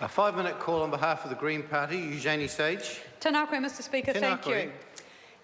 A 5-minute call on behalf of the Green Party. Eugenie Sage. Tēnā koe, Mr Speaker. Thank you.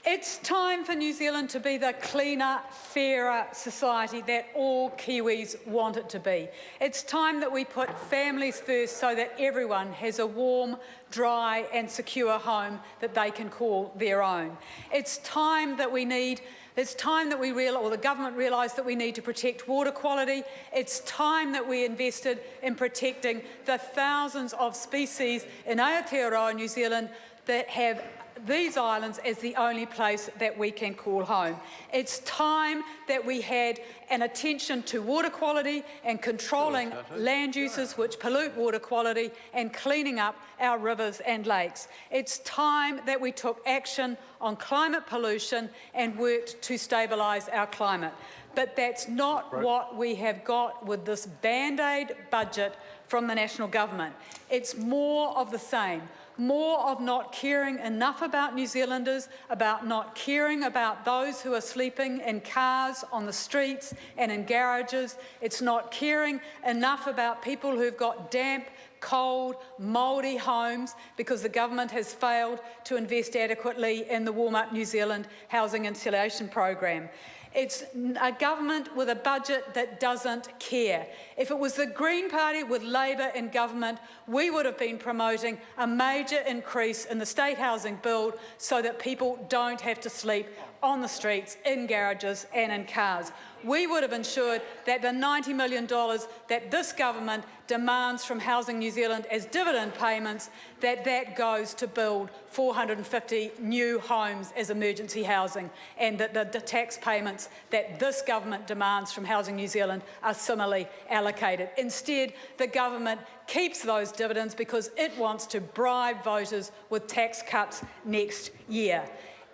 It's time for New Zealand to be the cleaner, fairer society that all Kiwis want it to be. It's time that we put families first so that everyone has a warm, dry and secure home that they can call their own. It's time that the government realised that we need to protect water quality. It's time that we invested in protecting the thousands of species in Aotearoa, New Zealand, that have these islands as the only place that we can call home. It's time that we had an attention to water quality and controlling land uses which pollute water quality and cleaning up our rivers and lakes. It's time that we took action on climate pollution and worked to stabilise our climate. But that's not what we have got with this Band-Aid budget from the national government. It's more of the same. More of not caring enough about New Zealanders, about not caring about those who are sleeping in cars on the streets and in garages. It's not caring enough about people who've got damp, cold, mouldy homes because the government has failed to invest adequately in the Warm Up New Zealand housing insulation program. It's a government with a budget that doesn't care. If it was the Green Party with Labour in government, we would have been promoting a major increase in the state housing build so that people don't have to sleep on the streets, in garages and in cars. We would have ensured that the $90 million that this government demands from Housing New Zealand as dividend payments, that goes to build 450 new homes as emergency housing, and that the tax payments that this government demands from Housing New Zealand are similarly allocated. Instead, the government keeps those dividends because it wants to bribe voters with tax cuts next year.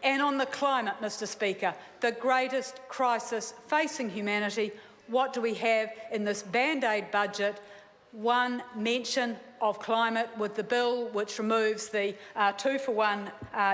And on the climate, Mr Speaker, the greatest crisis facing humanity, what do we have in this Band-Aid budget? One mention of climate with the bill which removes the 2-for-1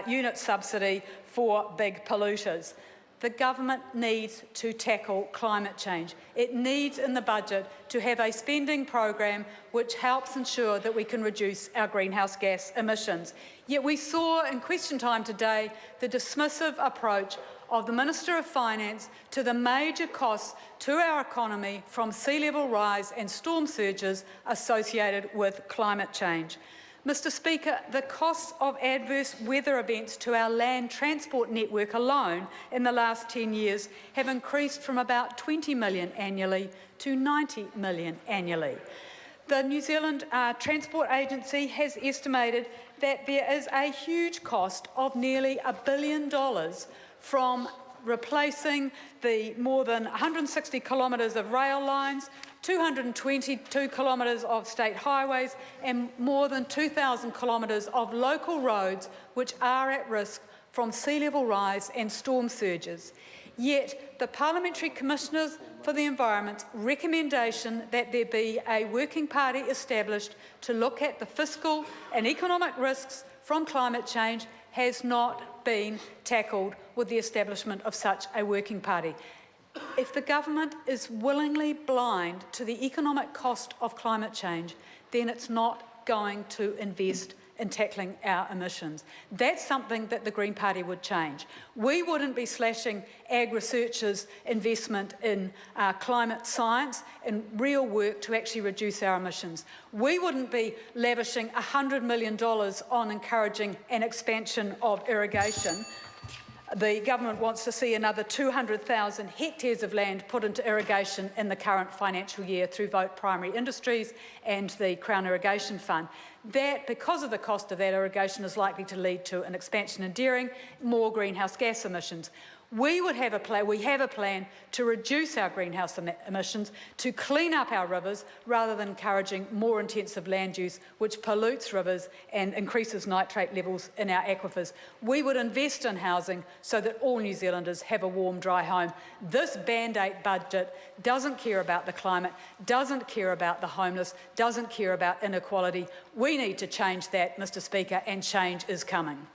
unit subsidy for big polluters. The government needs to tackle climate change. It needs in the budget to have a spending program which helps ensure that we can reduce our greenhouse gas emissions. Yet we saw in question time today the dismissive approach of the Minister of Finance to the major costs to our economy from sea level rise and storm surges associated with climate change. Mr Speaker, the costs of adverse weather events to our land transport network alone in the last 10 years have increased from about $20 million annually to $90 million annually. The New Zealand Transport Agency has estimated that there is a huge cost of nearly $1 billion from replacing the more than 160 kilometres of rail lines, 222 kilometres of state highways and more than 2,000 kilometres of local roads which are at risk from sea level rise and storm surges. Yet the Parliamentary Commissioners for the Environment's recommendation that there be a working party established to look at the fiscal and economic risks from climate change has not been tackled with the establishment of such a working party. If the government is willingly blind to the economic cost of climate change, then it's not going to invest in tackling our emissions. That's something that the Green Party would change. We wouldn't be slashing Ag Research's investment in climate science and real work to actually reduce our emissions. We wouldn't be lavishing $100 million on encouraging an expansion of irrigation. The government wants to see another 200,000 hectares of land put into irrigation in the current financial year through Vote Primary Industries and the Crown Irrigation Fund. That, because of the cost of that irrigation, is likely to lead to an expansion in dairying, more greenhouse gas emissions. We have a plan to reduce our greenhouse emissions, to clean up our rivers, rather than encouraging more intensive land use, which pollutes rivers and increases nitrate levels in our aquifers. We would invest in housing so that all New Zealanders have a warm, dry home. This Band-Aid budget doesn't care about the climate, doesn't care about the homeless, doesn't care about inequality. We need to change that, Mr Speaker, and change is coming.